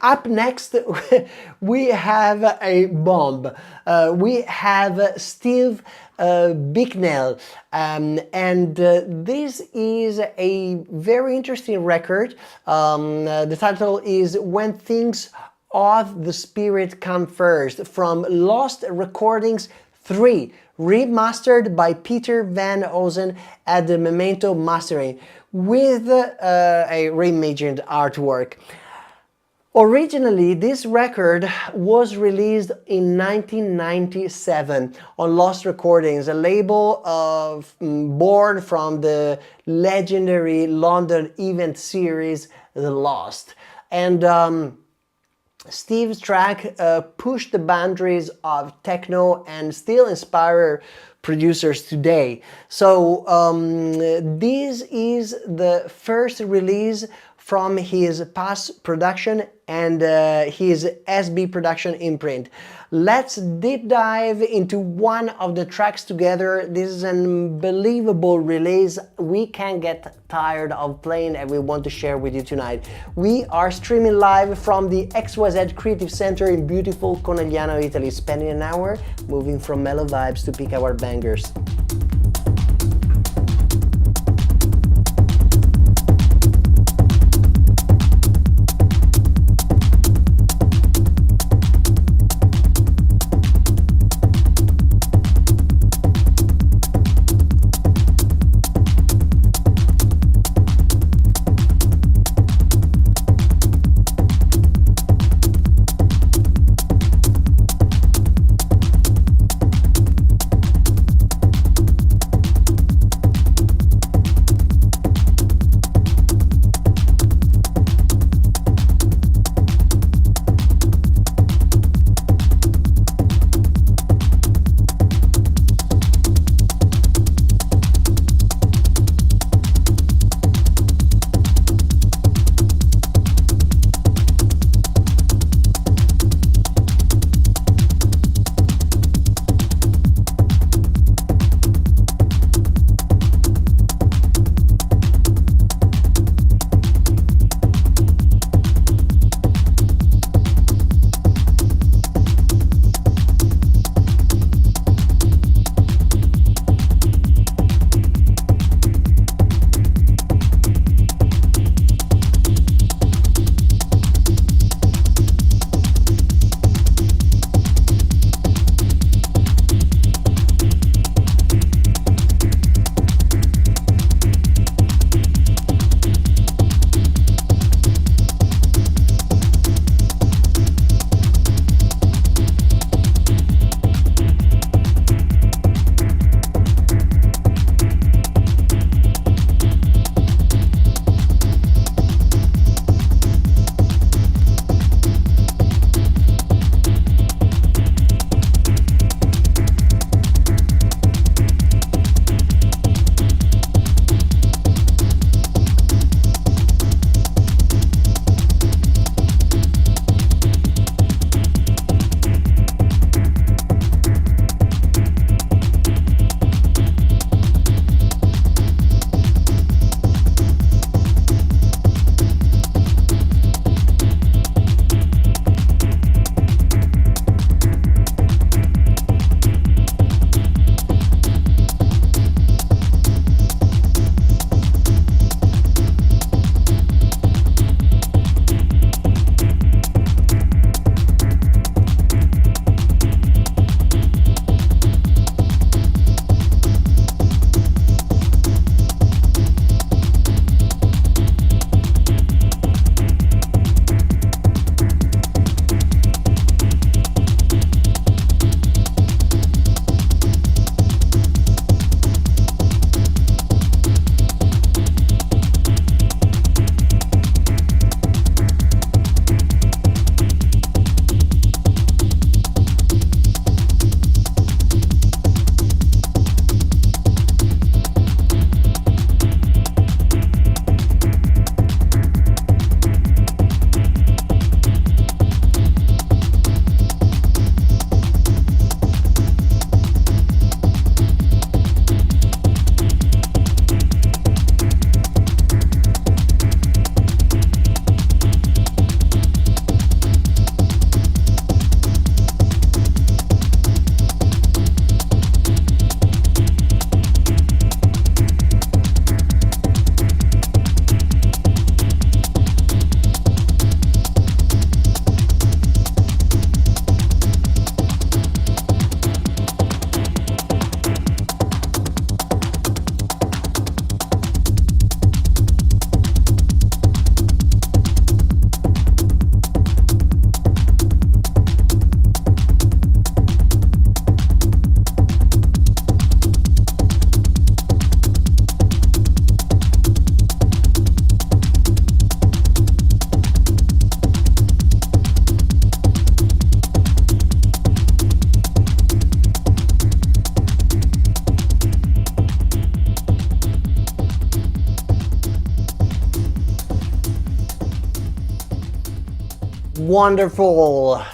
Up next, we have a bomb. We have Steve Bicknell, and this is a very interesting record. The title is When Things of the Spirit Come First, from Lost Recordings 3, remastered by Peter Van Ozen at the Memento Mastering, with a reimagined artwork. Originally, this record was released in 1997 on Lost Recordings, a label born from the legendary London event series The Lost. And Steve's track pushed the boundaries of techno and still inspire producers today. So this is the first release from his past production and his S-B production imprint. Let's deep dive into one of the tracks together. This is an unbelievable release we can't get tired of playing, and we want to share with you tonight. We are streaming live from the XYZ Creative Center in beautiful Conegliano, Italy, spending an hour moving from mellow vibes to pick our bangers. wonderful.